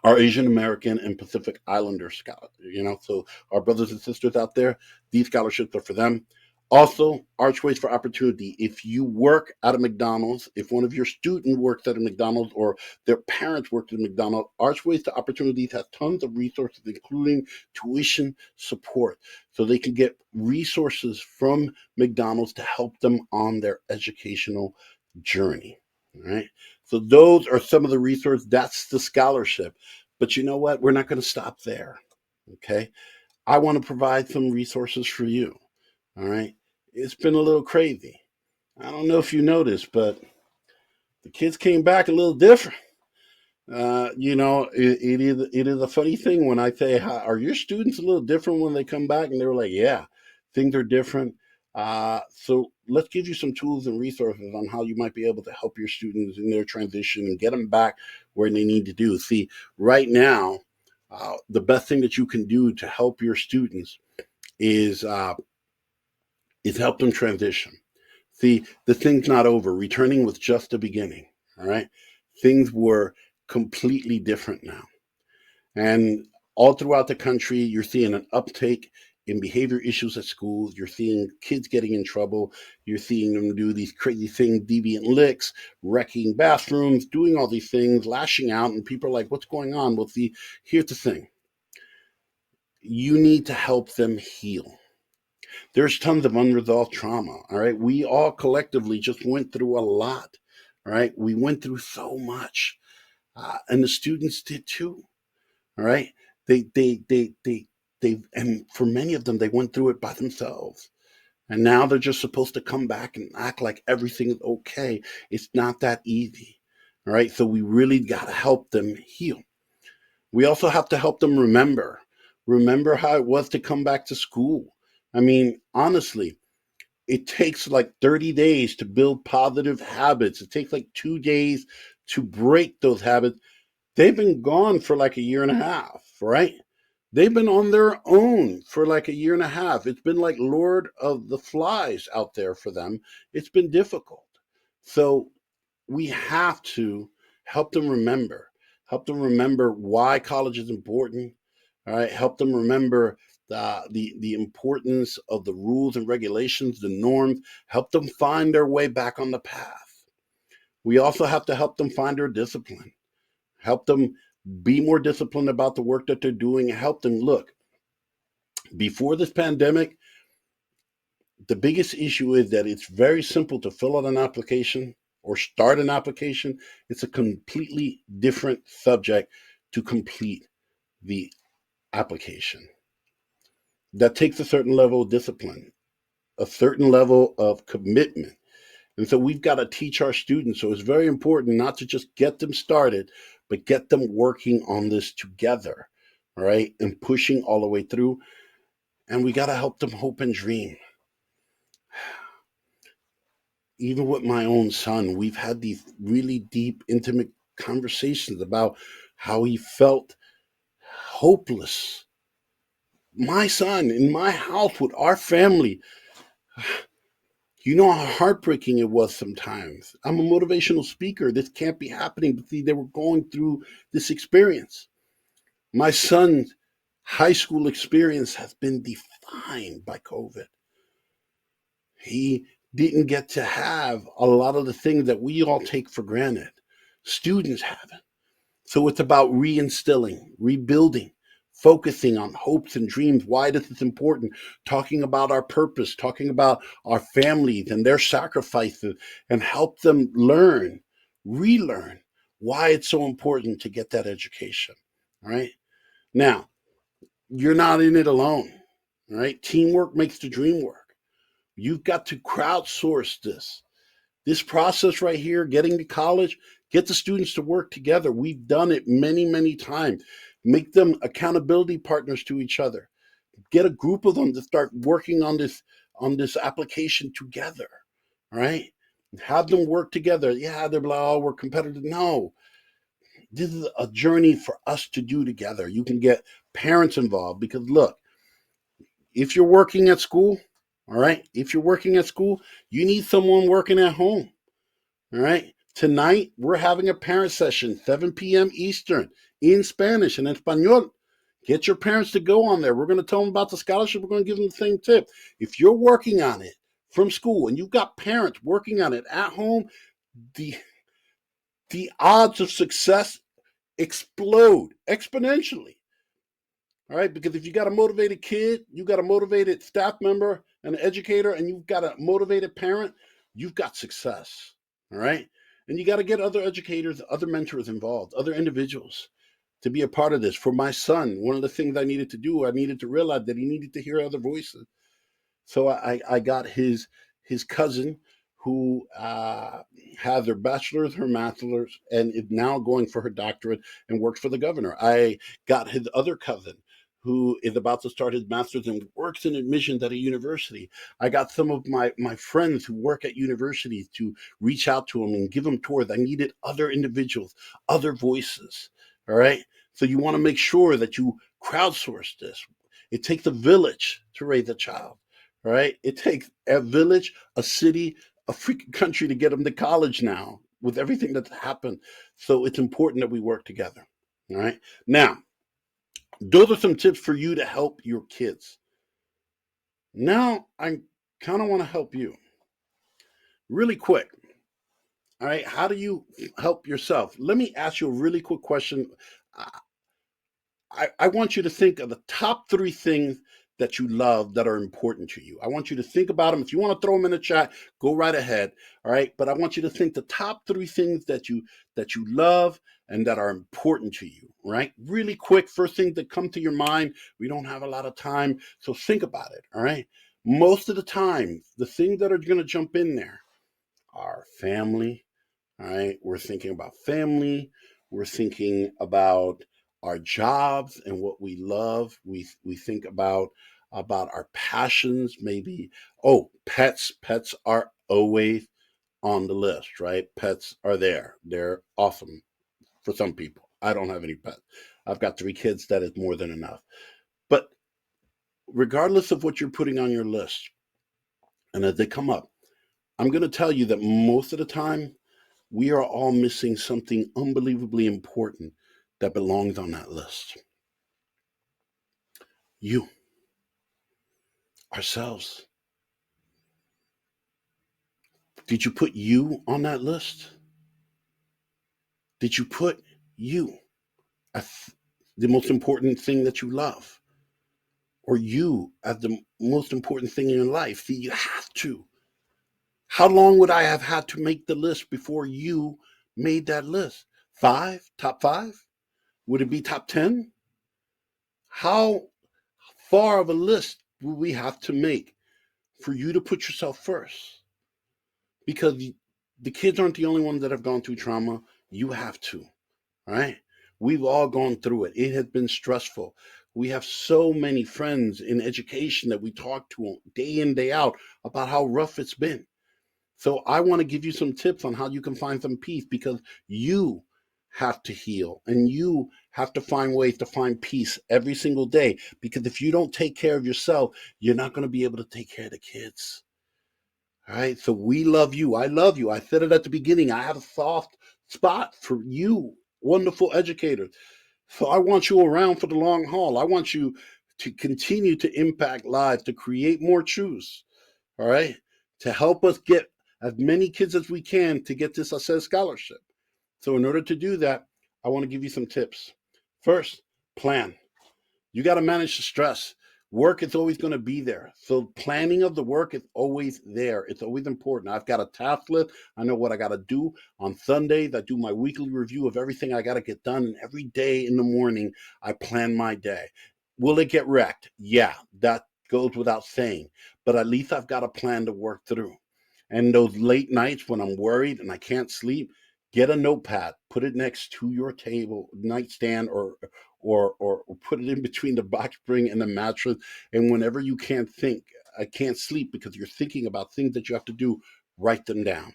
our Asian American and Pacific Islander scholars. So our brothers and sisters out there, these scholarships are for them. Also, Archways for Opportunity. If you work at a McDonald's, if one of your students works at a McDonald's or their parents worked at a McDonald's, Archways to Opportunities has tons of resources, including tuition support, so they can get resources from McDonald's to help them on their educational journey. All right. So those are some of the resources. That's the scholarship. But you know what? We're not going to stop there. Okay. I want to provide some resources for you. All right. It's been a little crazy. I don't know if you noticed, but the kids came back a little different. It is a funny thing when I say, are your students a little different when they come back? And they were like, yeah, things are different. So let's give you some tools and resources on how you might be able to help your students in their transition and get them back where they need to do. See, right now, the best thing that you can do to help your students is help them transition. See, the thing's not over. Returning was just the beginning. All right. Things were completely different now. And all throughout the country, you're seeing an uptake in behavior issues at schools. You're seeing kids getting in trouble. You're seeing them do these crazy things, deviant licks, wrecking bathrooms, doing all these things, lashing out. And people are like, what's going on? Well, see, here's the thing. You need to help them heal. There's tons of unresolved trauma. All right. We all collectively just went through a lot. All right. We went through so much. And the students did too. All right. And for many of them, they went through it by themselves. And now they're just supposed to come back and act like everything is okay. It's not that easy. All right. So we really got to help them heal. We also have to help them remember how it was to come back to school. I mean, honestly, it takes like 30 days to build positive habits. It takes like 2 days to break those habits. They've been gone for like a year and a half, right? They've been on their own for like a year and a half. It's been like Lord of the Flies out there for them. It's been difficult. So we have to help them remember why college is important. All right, help them remember the importance of the rules and regulations, the norms, help them find their way back on the path. We also have to help them find their discipline, help them be more disciplined about the work that they're doing, help them look. Before this pandemic, the biggest issue is that it's very simple to fill out an application or start an application. It's a completely different subject to complete the application. That takes a certain level of discipline, a certain level of commitment. And so we've got to teach our students. So it's very important not to just get them started, but get them working on this together, right? And pushing all the way through. And we got to help them hope and dream. Even with my own son, we've had these really deep, intimate conversations about how he felt hopeless. My son in my house with our family, you know how heartbreaking it was sometimes. I'm a motivational speaker. This can't be happening. But see, they were going through this experience. My son's high school experience has been defined by COVID. He didn't get to have a lot of the things that we all take for granted. Students haven't. So it's about reinstilling, rebuilding focusing on hopes and dreams, why this is important, talking about our purpose, talking about our families and their sacrifices, and help them learn, relearn why it's so important to get that education. All right. Now, you're not in it alone. All right. Teamwork makes the dream work. You've got to crowdsource this. This process right here, getting to college, get the students to work together. We've done it many, many times. Make them accountability partners to each other. Get a group of them to start working on this application together. All right? Have them work together. Yeah, they're like, oh, we're competitive. No. This is a journey for us to do together. You can get parents involved because look, if you're working at school, all right, if you're working at school, you need someone working at home. All right. Tonight, we're having a parent session, 7 p.m. Eastern, in Spanish and en Espanol. Get your parents to go on there. We're going to tell them about the scholarship. We're going to give them the same tip. If you're working on it from school and you've got parents working on it at home, the odds of success explode exponentially. All right, because if you got a motivated kid, you got a motivated staff member, an educator, and you've got a motivated parent, you've got success. All right, and you got to get other educators, other mentors involved, other individuals to be a part of this. For my son, one of the things I needed to do, I needed to realize that he needed to hear other voices. So I got his cousin who has her bachelor's, her master's, and is now going for her doctorate and works for the governor. I got his other cousin who is about to start his master's and works in admissions at a university. I got some of my friends who work at universities to reach out to them and give them tours. I needed other individuals, other voices. All right. So you want to make sure that you crowdsource this. It takes a village to raise a child. All right. It takes a village, a city, a freaking country to get them to college now with everything that's happened. So it's important that we work together. All right. Now, those are some tips for you to help your kids. Now, I kind of want to help you really quick. All right. How do you help yourself? Let me ask you a really quick question. I want you to think of the top 3 things that you love that are important to you. I want you to think about them. If you want to throw them in the chat, go right ahead. All right. But I want you to think the top 3 things that you love and that are important to you. Right. Really quick. First thing that come to your mind. We don't have a lot of time. So think about it. All right. Most of the time, the things that are going to jump in there are family. All right. We're thinking about family. We're thinking about our jobs and what we love. We think about our passions, maybe. Oh, pets. Pets are always on the list, right? Pets are there. They're awesome for some people. I don't have any pets. I've got 3 kids. That is more than enough. But regardless of what you're putting on your list, and as they come up, I'm going to tell you that most of the time, we are all missing something unbelievably important that belongs on that list. You, ourselves. Did you put you on that list? Did you put you as the most important thing that you love? Or you as the most important thing in your life? See, you have to. How long would I have had to make the list before you made that list? 5? Top 5? Would it be top 10? How far of a list will we have to make for you to put yourself first? Because the kids aren't the only ones that have gone through trauma. You have to, right? We've all gone through it. It has been stressful. We have so many friends in education that we talk to day in, day out about how rough it's been. So I want to give you some tips on how you can find some peace, because you have to heal and you have to find ways to find peace every single day. Because if you don't take care of yourself, you're not going to be able to take care of the kids. All right. So we love you. I love you. I said it at the beginning. I have a soft spot for you, wonderful educators. So I want you around for the long haul. I want you to continue to impact lives, to create more truths. All right. To help us get as many kids as we can to get this HACER scholarship. So in order to do that, I want to give you some tips. First, plan. You got to manage the stress. Work is always going to be there. So planning of the work is always there. It's always important. I've got a task list. I know what I got to do. On Sundays, I do my weekly review of everything I got to get done. And every day in the morning, I plan my day. Will it get wrecked? Yeah, that goes without saying. But at least I've got a plan to work through. And those late nights when I'm worried and I can't sleep, get a notepad, put it next to your table, nightstand, or put it in between the box spring and the mattress. And whenever you can't think, I can't sleep because you're thinking about things that you have to do, write them down.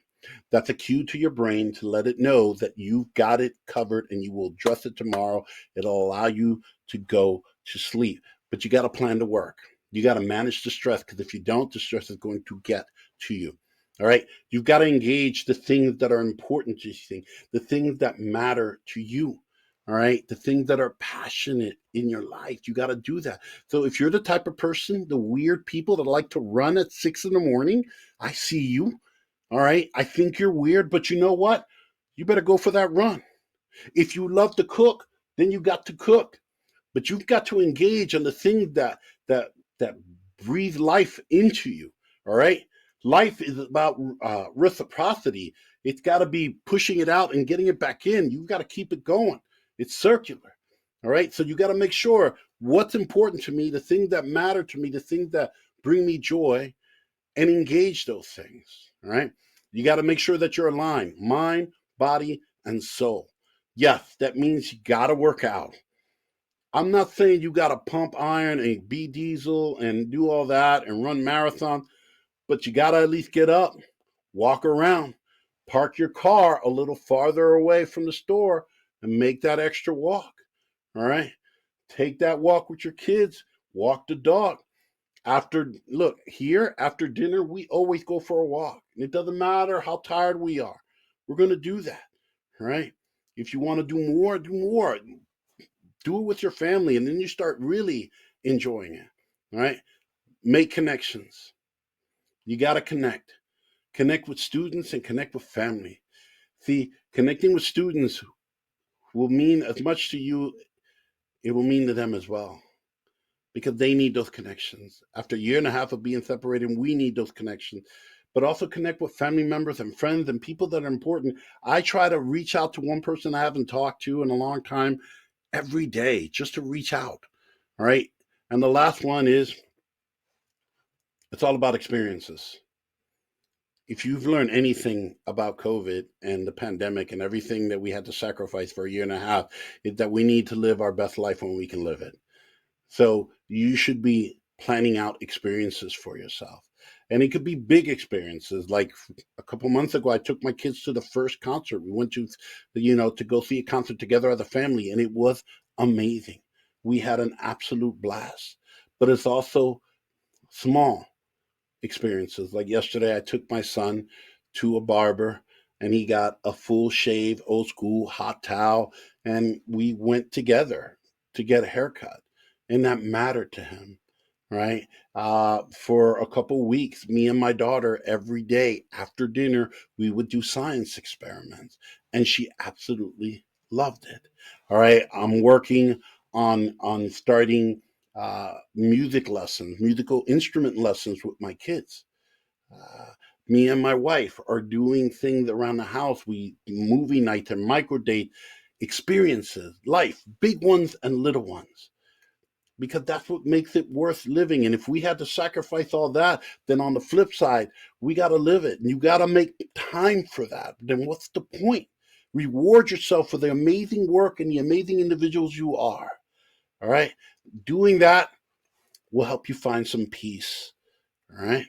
That's a cue to your brain to let it know that you've got it covered and you will address it tomorrow. It'll allow you to go to sleep. But you got to plan to work. You got to manage the stress, because if you don't, the stress is going to get to you. All right. You've got to engage the things that are important to you, the things that matter to you. All right. The things that are passionate in your life. You got to do that. So if you're the type of person, the weird people that like to run at 6 in the morning, I see you. All right. I think you're weird, but you know what? You better go for that run. If you love to cook, then you got to cook. But you've got to engage on the things that that breathe life into you. All right. Life is about reciprocity. It's got to be pushing it out and getting it back in. You've got to keep it going. It's circular. All right. So you got to make sure what's important to me, the things that matter to me, the things that bring me joy, and engage those things. All right. You got to make sure that you're aligned, mind, body, and soul. Yes, that means you got to work out. I'm not saying you got to pump iron and be diesel and do all that and run marathon, but you got to at least get up, walk around, park your car a little farther away from the store and make that extra walk. All right. Take that walk with your kids, walk the dog. Look, here after dinner, we always go for a walk. And it doesn't matter how tired we are. We're going to do that. All right. If you want to do more, do more. Do it with your family, and then you start really enjoying it. All right. Make connections. You got to connect with students and connect with family. See, connecting with students will mean as much to you, it will mean to them as well, because they need those connections. After a year and a half of being separated, we need those connections. But also connect with family members and friends and people that are important. I try to reach out to one person I haven't talked to in a long time every day, just to reach out. All right. And the last one is, it's all about experiences. If you've learned anything about COVID and the pandemic and everything that we had to sacrifice for a year and a half, is that we need to live our best life when we can live it. So you should be planning out experiences for yourself. And it could be big experiences. Like a couple months ago, I took my kids to the first concert. We went to go see a concert together as a family, and it was amazing. We had an absolute blast. But it's also small experiences. Like yesterday, I took my son to a barber, and he got a full shave, old school hot towel, and we went together to get a haircut. And that mattered to him, right? For a couple weeks, me and my daughter, every day after dinner, we would do science experiments, and she absolutely loved it. All right, I'm working on starting music lessons, musical instrument lessons with my kids. Uh, Me and my wife are doing things around the house. We movie nights and micro date experiences, life, big ones and little ones, because that's what makes it worth living. And if we had to sacrifice all that, then on the flip side, we got to live it. And you got to make time for that. Then what's the point? Reward yourself for the amazing work and the amazing individuals you are. All right. Doing that will help you find some peace. All right.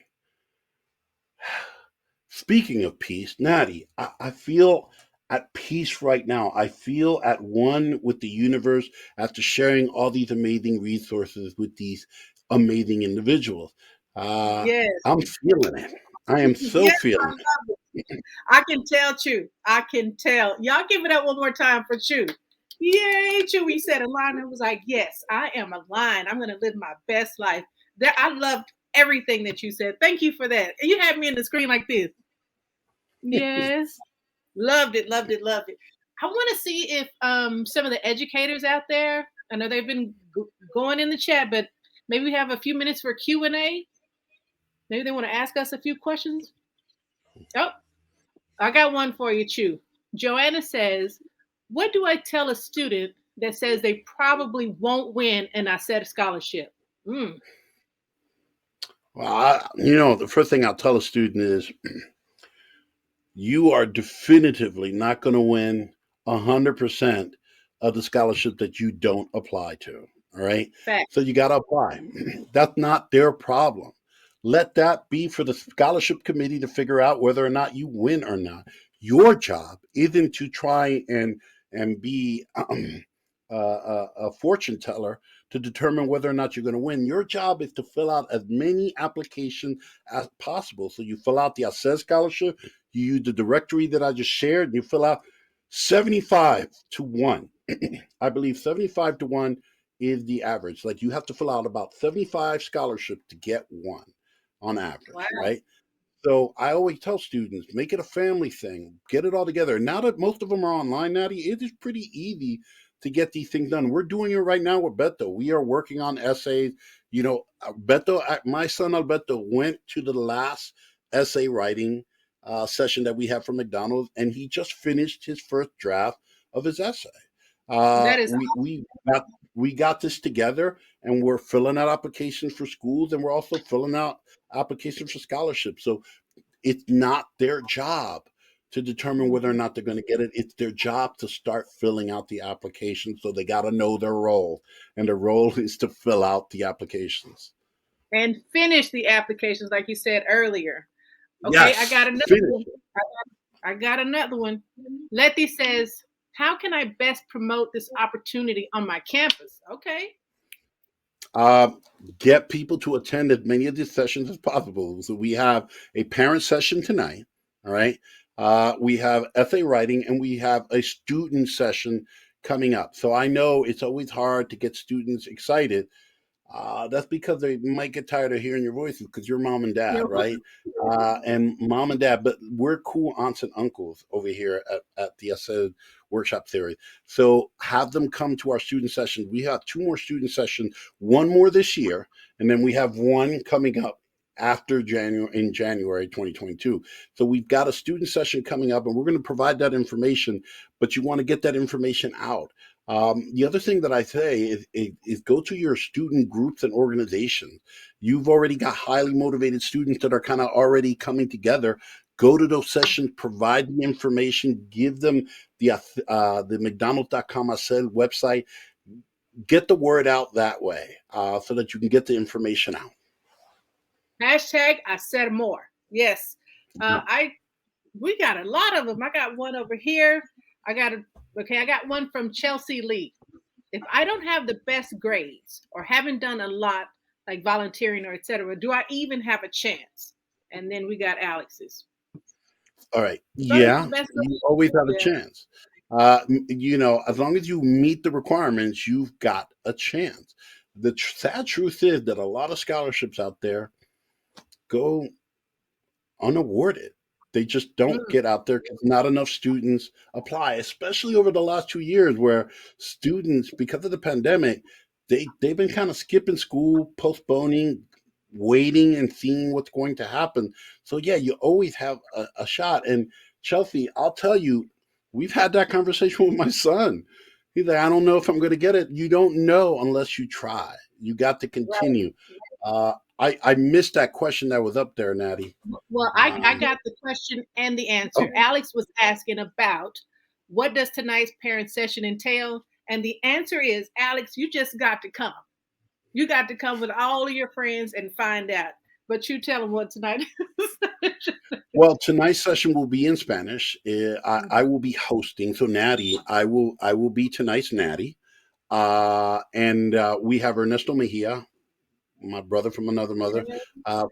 Speaking of peace, Natty, I feel at peace right now. I feel at one with the universe after sharing all these amazing resources with these amazing individuals. Yes. I'm feeling it. I am so Yes, feeling I love it. I can tell, Chew. I can tell. Y'all give it up one more time for Chew. Yay, Chew. You said aligned. I was like, yes, I am aligned. I'm going to live my best life. I loved everything that you said. Thank you for that. You had me in the screen like this. it. Yes. Loved it, loved it, loved it. I want to see if some of the educators out there, I know they've been going in the chat, but maybe we have a few minutes for Q&A. Maybe they want to ask us a few questions. Oh, I got one for you, Chu. Joanna says, what do I tell a student that says they probably won't win and I set a scholarship? Well, the first thing I'll tell a student is you are definitively not going to win 100% of the scholarship that you don't apply to. All right. Fact. So you got to apply. That's not their problem. Let that be for the scholarship committee to figure out whether or not you win or not. Your job isn't to try and be a fortune teller to determine whether or not you're going to win. Your job is to fill out as many applications as possible. So you fill out the HACER scholarship, you use the directory that I just shared, and you fill out 75 to 1. I believe 75 to 1 is the average. Like you have to fill out about 75 scholarships to get one on average, Wow. right? So I always tell students, make it a family thing, get it all together. Now that most of them are online, Natty, it is pretty easy to get these things done. We're doing it right now with Beto. We are working on essays. Beto, my son Alberto went to the last essay writing session that we have from McDonald's, and he just finished his first draft of his essay. That is We got this together, and we're filling out applications for schools, and we're also filling out applications for scholarships. So it's not their job to determine whether or not they're going to get it. It's their job to start filling out the applications. So they got to know their role, and their role is to fill out the applications and finish the applications, like you said earlier. Okay, yes, I got another one. I got another one. Letty says, how can I best promote this opportunity on my campus? Okay. Get people to attend as many of these sessions as possible. So we have a parent session tonight. All right. We have essay writing, and we have a student session coming up. So I know it's always hard to get students excited. That's because they might get tired of hearing your voices because you're mom and dad, right? And mom and dad, but we're cool aunts and uncles over here at the essay workshop series. So have them come to our student session. We have 2 more student sessions, one more this year, and then we have one coming up after January 2022. So we've got a student session coming up, and we're going to provide that information, but you want to get that information out. The other thing that I say is go to your student groups and organizations. You've already got highly motivated students that are kind of already coming together. Go to those sessions, provide the information, give them the McDonald's.com website. Get the word out that way so that you can get the information out. Hashtag I said more. Yes. We got a lot of them. I got one over here. I got one from Chelsea Lee. If I don't have the best grades or haven't done a lot like volunteering or etc., do I even have a chance? And then we got Alex's. All right. Yeah, you always have a chance. As long as you meet the requirements, you've got a chance. The sad truth is that a lot of scholarships out there go unawarded. They just don't get out there because not enough students apply, especially over the last 2 years where students, because of the pandemic, they've been kind of skipping school, postponing, waiting and seeing what's going to happen. So yeah, you always have a shot. And Chelsea, I'll tell you, we've had that conversation with my son. He's like, I don't know if I'm going to get it. You don't know unless you try. You got to continue. I missed that question that was up there, Natty. Well, I got the question and the answer. Oh. Alex was asking about what does tonight's parent session entail? And the answer is, Alex, you just got to come. You got to come with all of your friends and find out. But you tell them what tonight is. Well, tonight's session will be in Spanish. I will be hosting. So Natty, I will be tonight's Natty. And we have Ernesto Mejia, my brother from another mother,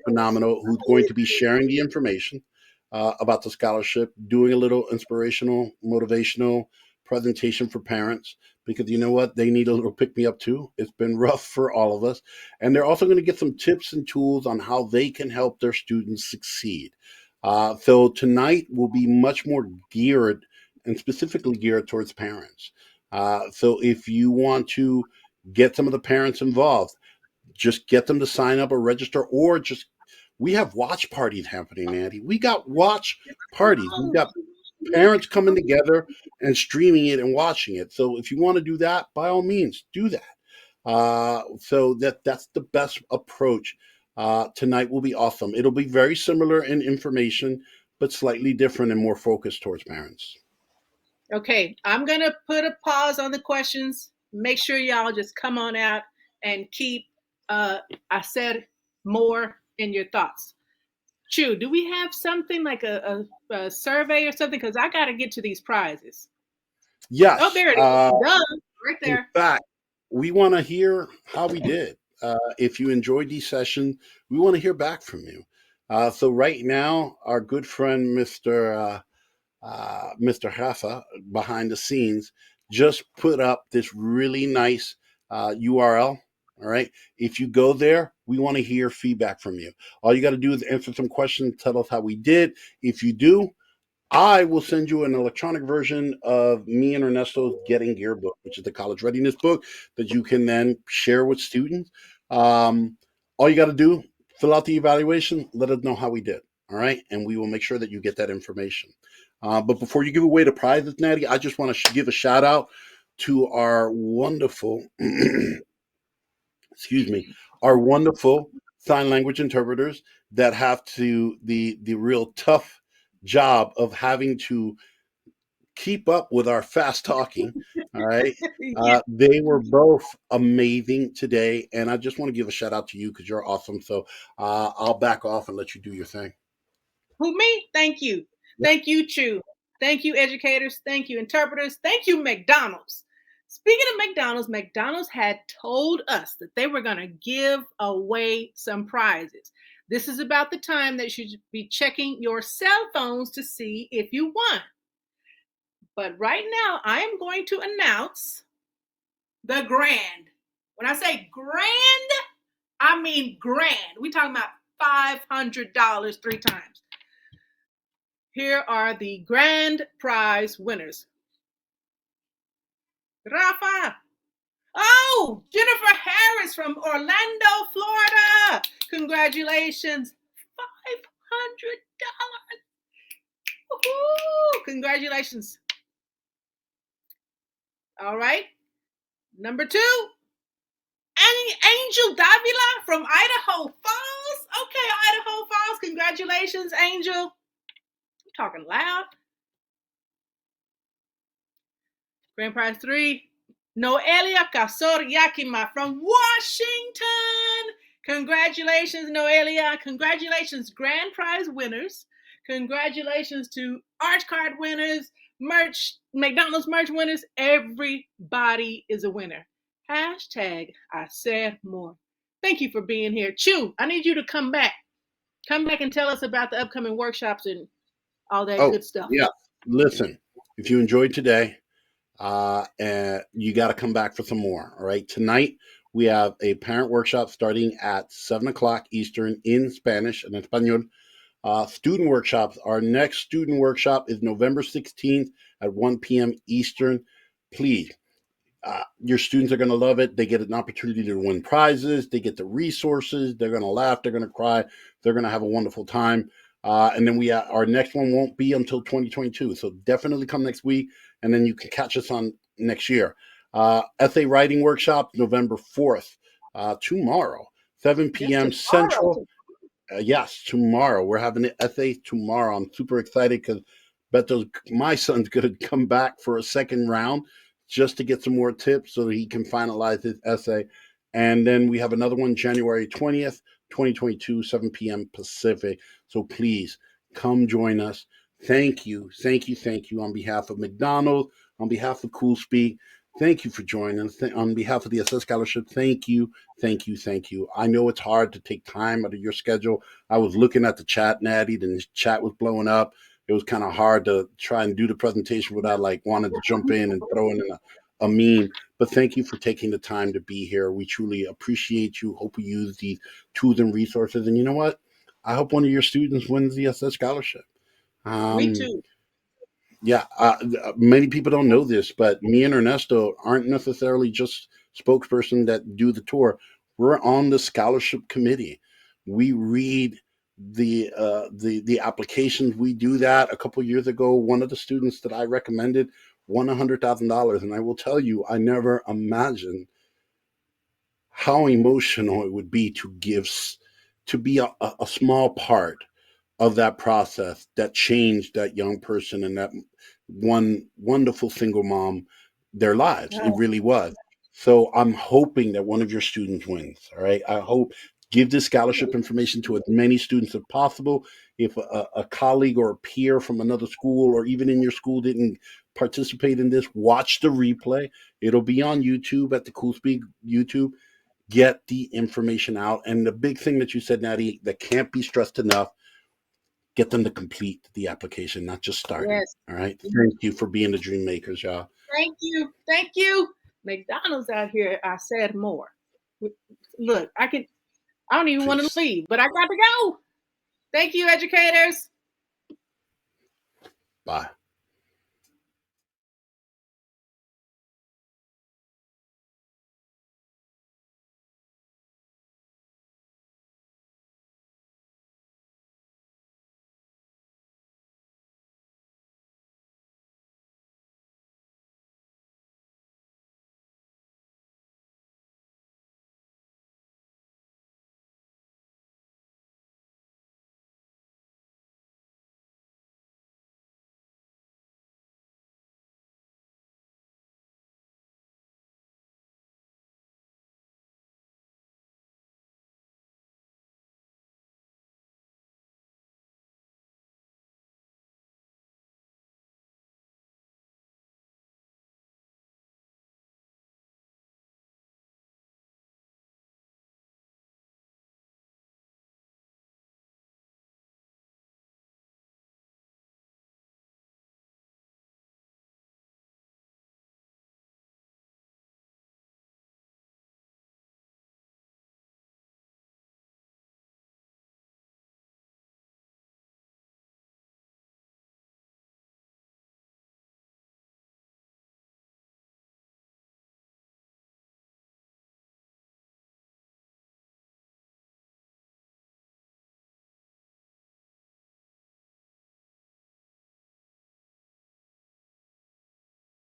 phenomenal, who's going to be sharing the information about the scholarship, doing a little inspirational, motivational presentation for parents, because you know what? They need a little pick me up too. It's been rough for all of us. And they're also going to get some tips and tools on how they can help their students succeed. So tonight will be much more geared and specifically geared towards parents. So if you want to Get some of the parents involved. Just get them to sign up or register, or just we have watch parties happening, Andy. We got watch parties. We got parents coming together and streaming it and watching it. So if you want to do that, by all means, do that. So that's the best approach. Tonight will be awesome. It'll be very similar in information, but slightly different and more focused towards parents. Okay, I'm going to put a pause on the questions. Make sure y'all just come on out and keep, I said, more in your thoughts. Chu, do we have something like a survey or something? Because I got to get to these prizes. Yes. Oh, there it is. Done. Right there. In fact, we want to hear how we did. If you enjoyed these sessions, we want to hear back from you. So right now, our good friend, Mr. HACER, behind the scenes, just put up this really nice URL. All right. If you go there, we want to hear feedback from you. All you got to do is answer some questions, tell us how we did. If you do, I will send you an electronic version of me and Ernesto's Getting Gear book, which is the college readiness book that you can then share with students. All you got to do, fill out the evaluation, let us know how we did. All right. And we will make sure that you get that information. But before you give away the prizes, Natty, I just want to give a shout out to our wonderful, excuse me, our wonderful sign language interpreters that have to the real tough job of having to keep up with our fast talking. All right. They were both amazing today. And I just want to give a shout out to you because you're awesome. So I'll back off and let you do your thing. Who, me? Thank you. Yep. Thank you, Chu. Thank you, educators. Thank you, interpreters. Thank you, McDonald's. Speaking of McDonald's, McDonald's had told us that they were going to give away some prizes. This is about the time that you should be checking your cell phones to see if you won. But right now, I am going to announce the grand. When I say grand, I mean grand. We're talking about $500 3 times. Here are the grand prize winners. Rafa. Oh, Jennifer Harris from Orlando, Florida. Congratulations. $500. Woo-hoo. Congratulations. All right. Number 2. Angel Davila from Idaho Falls. Okay, Idaho Falls. Congratulations, Angel. I'm talking loud. Grand prize 3. Noelia Casor Yakima from Washington. Congratulations, Noelia. Congratulations, grand prize winners. Congratulations to Arch Card winners, merch, McDonald's merch winners. Everybody is a winner. Hashtag I said more. Thank you for being here. Chu, I need you to come back. Come back and tell us about the upcoming workshops and all that good stuff. Yeah. Listen, if you enjoyed today, and you got to come back for some more. All right. Tonight, we have a parent workshop starting at 7:00 Eastern in Spanish and Espanol. Student workshops. Our next student workshop is November 16th at 1 p.m. Eastern. Please, your students are going to love it. They get an opportunity to win prizes. They get the resources. They're going to laugh. They're going to cry. They're going to have a wonderful time. And then our next one won't be until 2022. So definitely come next week, and then you can catch us on next year. Essay writing workshop, November 4th, tomorrow, 7 p.m. Yes, Central. Yes, tomorrow. We're having an essay tomorrow. I'm super excited because my son's going to come back for a second round just to get some more tips so that he can finalize his essay. And then we have another one January 20th, 2022, 7 p.m. Pacific. So please come join us. Thank you. Thank you. Thank you. On behalf of McDonald's, on behalf of Cool Speak, thank you for joining us. On behalf of the SS Scholarship, thank you. Thank you. Thank you. I know it's hard to take time out of your schedule. I was looking at the chat, Natty, and the chat was blowing up. It was kind of hard to try and do the presentation without wanting to jump in and throw in a meme. But thank you for taking the time to be here. We truly appreciate you. Hope you use these tools and resources. And you know what? I hope one of your students wins the SS Scholarship. Me too. Yeah, many people don't know this, but me and Ernesto aren't necessarily just spokesperson that do the tour, we're on the scholarship committee. We read the applications. We do that. A couple years ago, one of the students that I recommended won $100,000, and I will tell you, I never imagined how emotional it would be to be a small part of that process that changed that young person and that one wonderful single mom, their lives. It really was. So I'm hoping that one of your students wins. All right. I hope, give this scholarship information to as many students as possible. If a colleague or a peer from another school or even in your school didn't participate in this, watch the replay. It'll be on YouTube at the Cool Speak YouTube. Get the information out. And the big thing that you said, Natty, that can't be stressed enough, get them to complete the application, not just start it. Yes. All right. Thank you for being the dream makers, y'all. Thank you. Thank you. McDonald's out here, I said more. Look, I don't even want to leave, but I got to go. Thank you, educators. Bye.